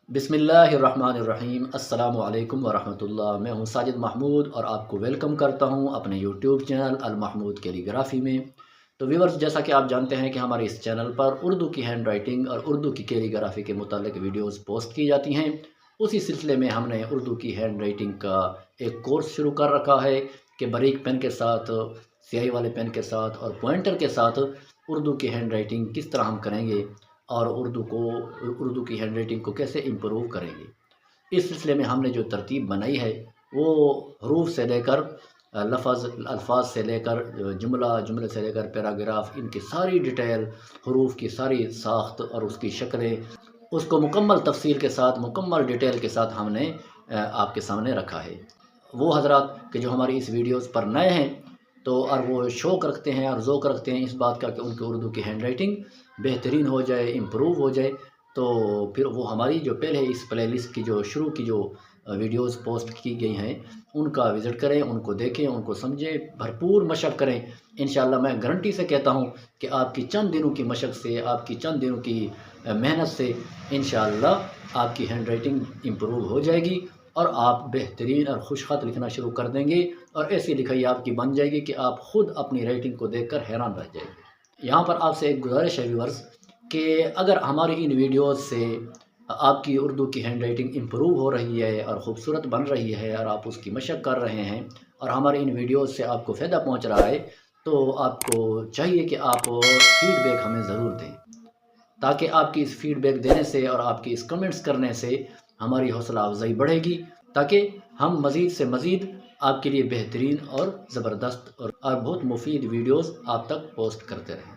बिस्मिल्लाहिर्रहमानिर्रहीम। अस्सलामु अलैकुम वरहमतुल्लाह। मैं हूं साजिद महमूद और आपको वेलकम करता हूं अपने यूट्यूब चैनल अल महमूद कैलीग्राफी में। तो व्यूवर्स, जैसा कि आप जानते हैं कि हमारे इस चैनल पर उर्दू की हैंड राइटिंग और उर्दू की कैलीग्राफी के मुतालिक वीडियोस पोस्ट की जाती हैं। उसी सिलसिले में हमने उर्दू की हैंड राइटिंग का एक कोर्स शुरू कर रखा है कि बारीक पेन के साथ, स्याही वाले पेन के साथ और पॉइंटर के साथ उर्दू की हैंड राइटिंग किस तरह हम करेंगे और उर्दू की हैंड राइटिंग को कैसे इम्प्रूव करेंगे। इस सिलसिले में हमने जो तरतीब बनाई है वो हरूफ से लेकर अल्फाज से लेकर जुमले से लेकर पैराग्राफ, इनकी सारी डिटेल, हरूफ की सारी साख्त और उसकी शक्लें, उसको मुकम्मल तफसील के साथ, मुकम्मल डिटेल के साथ हमने आपके सामने रखा है। वो हजरात कि जो हमारी इस वीडियोज़ पर नए हैं तो और वो शौक़ रखते हैं और ज़ौक़ रखते हैं इस बात का कि उनकी उर्दू की हैंड राइटिंग बेहतरीन हो जाए, इम्प्रूव हो जाए, तो फिर वो हमारी जो पहले इस प्लेलिस्ट की जो शुरू की जो वीडियोस पोस्ट की गई हैं उनका विज़िट करें, उनको देखें, उनको समझें, भरपूर मशक़ करें। इंशाअल्लाह मैं गारंटी से कहता हूँ कि आपकी चंद दिनों की मशक़ से, आपकी चंद दिनों की मेहनत से इंशाअल्लाह आपकी हैंड राइटिंग इम्प्रूव हो जाएगी और आप बेहतरीन और खुशख़त लिखना शुरू कर देंगे और ऐसी लिखाई आपकी बन जाएगी कि आप ख़ुद अपनी राइटिंग को देखकर हैरान रह जाएंगे। यहाँ पर आपसे एक गुजारिश है व्यूअर्स कि अगर हमारी इन वीडियोज़ से आपकी उर्दू की हैंड राइटिंग इम्प्रूव हो रही है और ख़ूबसूरत बन रही है और आप उसकी मशक़ कर रहे हैं और हमारी इन वीडियोज़ से आपको फ़ायदा पहुँच रहा है, तो आपको चाहिए कि आप फ़ीडबैक हमें ज़रूर दें, ताकि आपकी इस फ़ीडबैक देने से और आपकी इस कमेंट्स करने से हमारी हौसला अफजाई बढ़ेगी, ताकि हम मज़ीद से मज़ीद आपके लिए बेहतरीन और ज़बरदस्त और बहुत मुफीद वीडियोज़ आप तक पोस्ट करते रहें।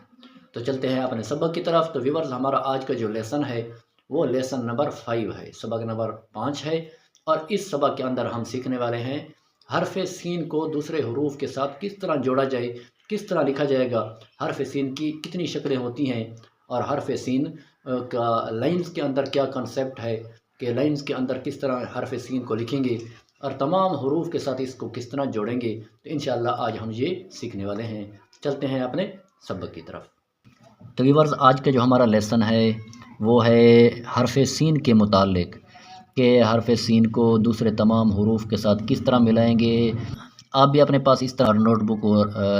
तो चलते हैं अपने सबक की तरफ। तो व्यूअर्स, हमारा आज का जो लेसन है वो लेसन नंबर 5 है, सबक नंबर 5 है और इस सबक के अंदर हम सीखने वाले हैं हरफ सीन को दूसरे हरूफ के साथ किस तरह जोड़ा जाए, किस तरह लिखा जाएगा, हरफ सीन की कितनी शक्लें होती हैं और हरफ सीन का लाइन्स के अंदर क्या कंसेप्ट है कि लाइन्स के अंदर किस तरह हरफ सीन को लिखेंगे और तमाम हरूफ के साथ इसको किस तरह जोड़ेंगे। तो इंशाअल्लाह आज हम ये सीखने वाले हैं। चलते हैं अपने सबक की तरफ। तो व्यूअर्स, आज का जो हमारा लेसन है वो है हरफ सीन के मुतालिक कि हरफ सीन को दूसरे तमाम हरूफ के साथ किस तरह मिलाएंगे। आप भी अपने पास इस तरह नोटबुक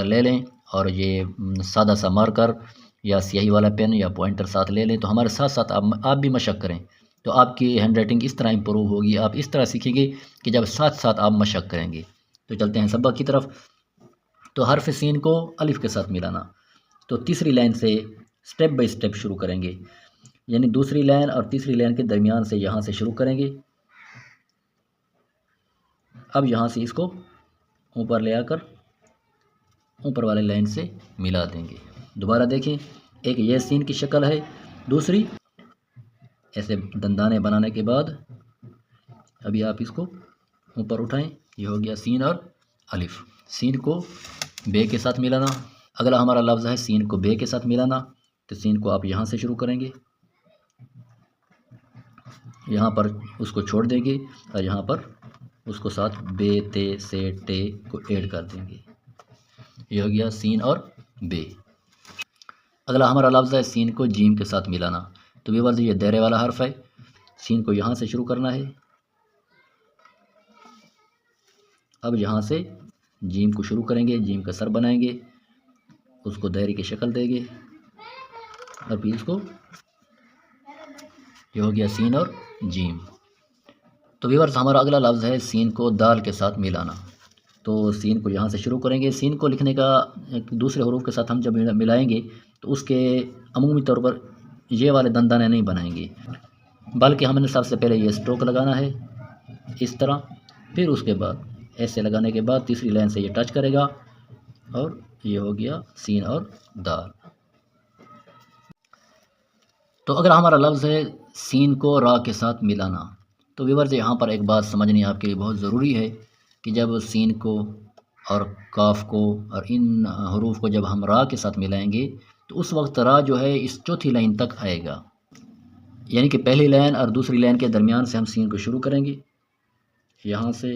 ले लें और ये सादा सा मार्कर या स्याही वाला पेन या पॉइंटर साथ ले लें। तो हमारे साथ साथ आप भी मशक़ करें तो आपकी हैंड राइटिंग इस तरह इम्प्रूव होगी। आप इस तरह सीखेंगे कि जब साथ साथ आप मशक़ करेंगे। तो चलते हैं सबक की तरफ। तो हरफ सीन को अलिफ के साथ मिलाना, तो तीसरी लाइन से स्टेप बाय स्टेप शुरू करेंगे, यानी दूसरी लाइन और तीसरी लाइन के दरमियान से यहाँ से शुरू करेंगे। अब यहाँ से इसको ऊपर ले आकर ऊपर वाले लाइन से मिला देंगे। दोबारा देखें, एक ये सीन की शक्ल है, दूसरी ऐसे दंदाने बनाने के बाद अभी आप इसको ऊपर उठाएं, ये हो गया सीन और अलिफ। सीन को बे के साथ मिलाना। अगला हमारा लफ्ज़ है सीन को बे के साथ मिलाना। तो सीन को आप यहाँ से शुरू करेंगे, यहाँ पर उसको छोड़ देंगे और यहाँ पर उसको साथ बे ते से टे को ऐड कर देंगे। ये हो गया सीन और बे। अगला हमारा लफ्ज़ है सीन को जीम के साथ मिलाना। तो व्यूअर्स, ये दायरे वाला हर्फ है, सीन को यहाँ से शुरू करना है। अब यहाँ से जीम को शुरू करेंगे, जीम का सर बनाएंगे, उसको दायरे की शक्ल देंगे और फिर इसको, ये हो गया सीन और जीम। तो व्यूअर्स, हमारा अगला लफ्ज़ है सीन को दाल के साथ मिलाना। तो सीन को यहाँ से शुरू करेंगे। सीन को लिखने का दूसरे हरूफ के साथ हम जब मिलाएंगे तो उसके अमूमी तौर पर ये वाले दंदाने नहीं बनाएंगे, बल्कि हमने सबसे पहले ये स्ट्रोक लगाना है इस तरह, फिर उसके बाद ऐसे लगाने के बाद तीसरी लाइन से ये टच करेगा और ये हो गया सीन और दाल। तो अगर हमारा लफ्ज़ है सीन को रा के साथ मिलाना, तो व्यूअर्स, यहाँ पर एक बात समझनी आपके लिए बहुत ज़रूरी है कि जब सीन को और काफ को और इन हरूफ को जब हम रा के साथ मिलाएंगे तो उस वक्त रा जो है इस चौथी लाइन तक आएगा, यानी कि पहली लाइन और दूसरी लाइन के दरमियान से हम सीन को शुरू करेंगे यहाँ से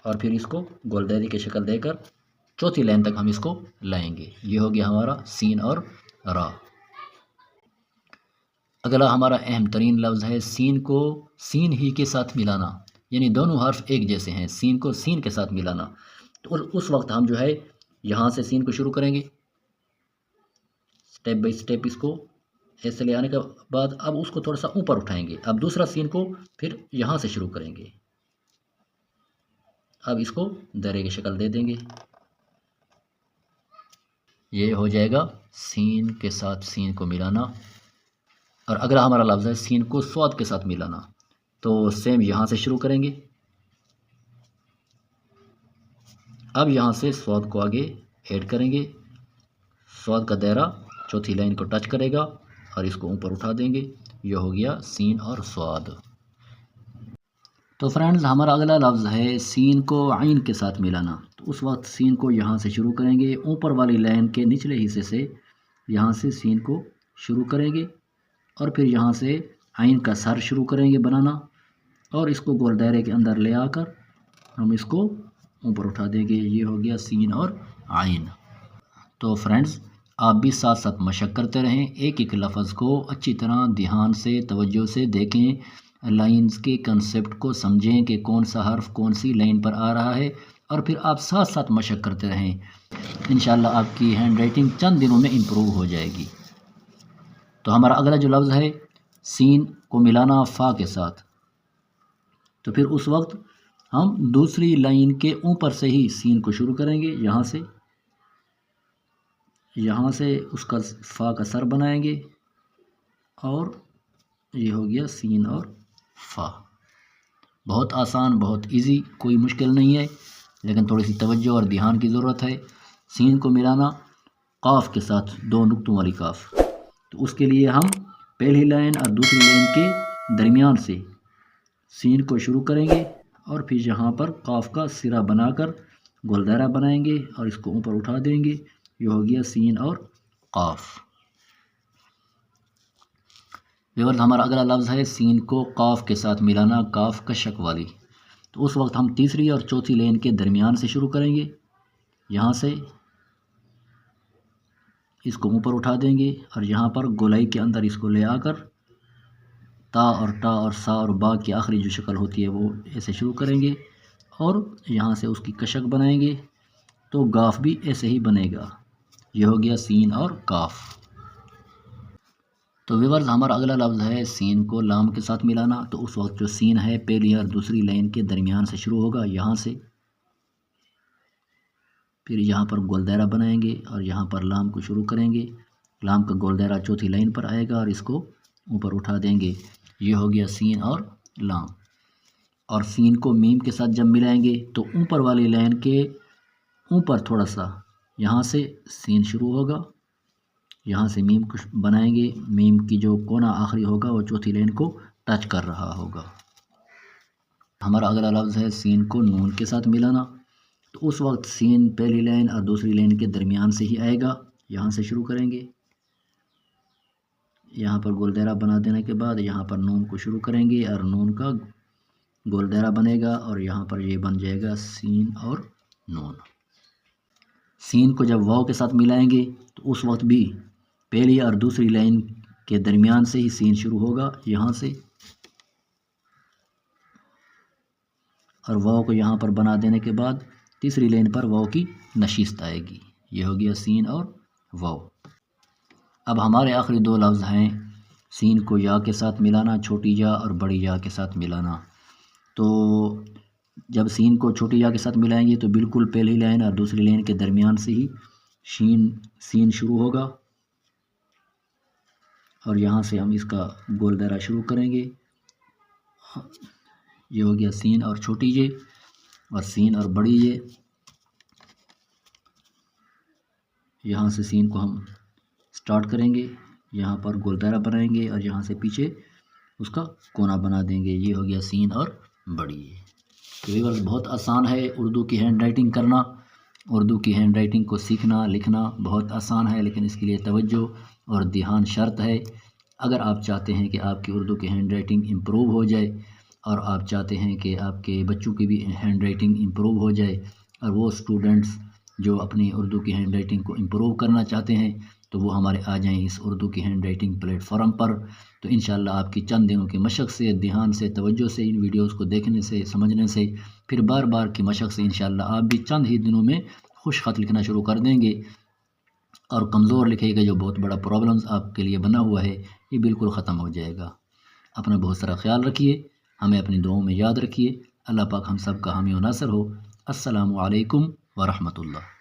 और फिर इसको गोलदारी की शक्ल देकर चौथी लाइन तक हम इसको लाएंगे। ये हो गया हमारा सीन और रा। اگلا ہمارا اہم ترین لفظ ہے سین کو سین ہی کے ساتھ ملانا، یعنی دونوں حرف ایک جیسے ہیں، سین کو سین کے ساتھ ملانا۔ تو اس وقت ہم جو ہے یہاں سے سین کو شروع کریں گے، سٹیپ بائی سٹیپ اس کو ایسے لے آنے کے بعد اب اس کو تھوڑا سا اوپر اٹھائیں گے، اب دوسرا سین کو پھر یہاں سے شروع کریں گے، اب اس کو دائرے کی شکل دے دیں گے، یہ ہو جائے گا سین کے ساتھ سین کو ملانا۔ اور اگلا ہمارا لفظ ہے سین کو صاد کے ساتھ ملانا، تو سیم یہاں سے شروع کریں گے، اب یہاں سے صاد کو آگے ایڈ کریں گے، صاد کا دائرہ چوتھی لائن کو ٹچ کرے گا اور اس کو اوپر اٹھا دیں گے، یہ ہو گیا سین اور صاد۔ تو فرینڈز ہمارا اگلا لفظ ہے سین کو عین کے ساتھ ملانا، تو اس وقت سین کو یہاں سے شروع کریں گے، اوپر والی لائن کے نچلے حصے سے یہاں سے سین کو شروع کریں گے اور پھر یہاں سے عین کا سر شروع کریں گے بنانا اور اس کو گول دائرے کے اندر لے آ کر ہم اس کو اوپر اٹھا دیں گے، یہ ہو گیا سین اور عین۔ تو فرینڈز آپ بھی ساتھ ساتھ مشق کرتے رہیں، ایک ایک لفظ کو اچھی طرح دھیان سے توجہ سے دیکھیں، لائنز کے کنسپٹ کو سمجھیں کہ کون سا حرف کون سی لائن پر آ رہا ہے، اور پھر آپ ساتھ ساتھ مشق کرتے رہیں، انشاءاللہ آپ کی ہینڈ رائٹنگ چند دنوں میں امپروو ہو جائے گی۔ تو ہمارا اگلا جو لفظ ہے سین کو ملانا فا کے ساتھ، تو پھر اس وقت ہم دوسری لائن کے اوپر سے ہی سین کو شروع کریں گے، یہاں سے اس کا فا کا سر بنائیں گے اور یہ ہو گیا سین اور فا۔ بہت آسان، بہت ایزی، کوئی مشکل نہیں ہے، لیکن تھوڑی سی توجہ اور دھیان کی ضرورت ہے۔ سین کو ملانا قاف کے ساتھ، دو نقطوں والی قاف، تو اس کے لیے ہم پہلی لائن اور دوسری لائن کے درمیان سے سین کو شروع کریں گے اور پھر یہاں پر قاف کا سرا بنا کر گول دائرہ بنائیں گے اور اس کو اوپر اٹھا دیں گے، یہ ہو گیا سین اور قاف۔ ویورز ہمارا اگلا لفظ ہے سین کو قاف کے ساتھ ملانا، قاف کشک والی، تو اس وقت ہم تیسری اور چوتھی لائن کے درمیان سے شروع کریں گے، یہاں سے اس کو اوپر اٹھا دیں گے اور یہاں پر گولائی کے اندر اس کو لے آ کر تا اور ٹا اور سا اور با کی آخری جو شکل ہوتی ہے وہ ایسے شروع کریں گے اور یہاں سے اس کی کشک بنائیں گے، تو گاف بھی ایسے ہی بنے گا، یہ ہو گیا سین اور کاف۔ تو ویورز ہمارا اگلا لفظ ہے سین کو لام کے ساتھ ملانا، تو اس وقت جو سین ہے پہلی اور دوسری لائن کے درمیان سے شروع ہوگا، یہاں سے پھر یہاں پر گول دائرہ بنائیں گے اور یہاں پر لام کو شروع کریں گے، لام کا گول دائرہ چوتھی لائن پر آئے گا اور اس کو اوپر اٹھا دیں گے، یہ ہو گیا سین اور لام۔ اور سین کو میم کے ساتھ جب ملائیں گے تو اوپر والی لائن کے اوپر تھوڑا سا یہاں سے سین شروع ہوگا، یہاں سے میم کو بنائیں گے، میم کی جو کونا آخری ہوگا وہ چوتھی لائن کو ٹچ کر رہا ہوگا۔ ہمارا اگلا لفظ ہے سین کو نون کے ساتھ ملانا، تو اس وقت سین پہلی لائن اور دوسری لائن کے درمیان سے ہی آئے گا، یہاں سے شروع کریں گے، یہاں پر گول دائرہ بنا دینے کے بعد یہاں پر نون کو شروع کریں گے اور نون کا گول دائرہ بنے گا اور یہاں پر یہ بن جائے گا سین اور نون۔ سین کو جب واو کے ساتھ ملائیں گے تو اس وقت بھی پہلی اور دوسری لائن کے درمیان سے ہی سین شروع ہوگا، یہاں سے، اور واو کو یہاں پر بنا دینے کے بعد تیسری لائن پر واو کی نشست آئے گی، یہ ہو گیا سین اور واو۔ اب ہمارے آخری دو لفظ ہیں سین کو یا کے ساتھ ملانا، چھوٹی یا اور بڑی یا کے ساتھ ملانا۔ تو جب سین کو چھوٹی یا کے ساتھ ملائیں گے تو بالکل پہلی لائن اور دوسری لائن کے درمیان سے ہی سین شروع ہوگا اور یہاں سے ہم اس کا گول دائرہ شروع کریں گے، یہ ہو گیا سین اور چھوٹی یہ اور سین اور بڑی یہ، یہاں سے سین کو ہم سٹارٹ کریں گے، یہاں پر گول دائرہ بنائیں گے اور یہاں سے پیچھے اس کا کونا بنا دیں گے، یہ ہو گیا سین اور بڑی یہ۔ تو ویورز بہت آسان ہے اردو کی ہینڈ رائٹنگ کرنا، اردو کی ہینڈ رائٹنگ کو سیکھنا لکھنا بہت آسان ہے، لیکن اس کے لیے توجہ اور دھیان شرط ہے۔ اگر آپ چاہتے ہیں کہ آپ کی اردو کی ہینڈ رائٹنگ امپروو ہو جائے اور آپ چاہتے ہیں کہ آپ کے بچوں کی بھی ہینڈ رائٹنگ امپروو ہو جائے، اور وہ اسٹوڈنٹس جو اپنی اردو کی ہینڈ رائٹنگ کو امپروو کرنا چاہتے ہیں تو وہ ہمارے آ جائیں اس اردو کی ہینڈ رائٹنگ پلیٹ فارم پر۔ تو انشاءاللہ آپ کی چند دنوں کی مشق سے، دھیان سے، توجہ سے، ان ویڈیوز کو دیکھنے سے، سمجھنے سے، پھر بار بار کی مشق سے انشاءاللہ آپ بھی چند ہی دنوں میں خوش خط لکھنا شروع کر دیں گے، اور کمزور لکھے گا جو بہت بڑا پرابلمز آپ کے لیے بنا ہوا ہے یہ بالکل ختم ہو جائے گا۔ اپنا بہت سارا خیال رکھیے، ہمیں اپنی دعاؤں میں یاد رکھیے۔ اللہ پاک ہم سب کا حامی و ناصر ہو۔ السلام علیکم ورحمۃ اللہ۔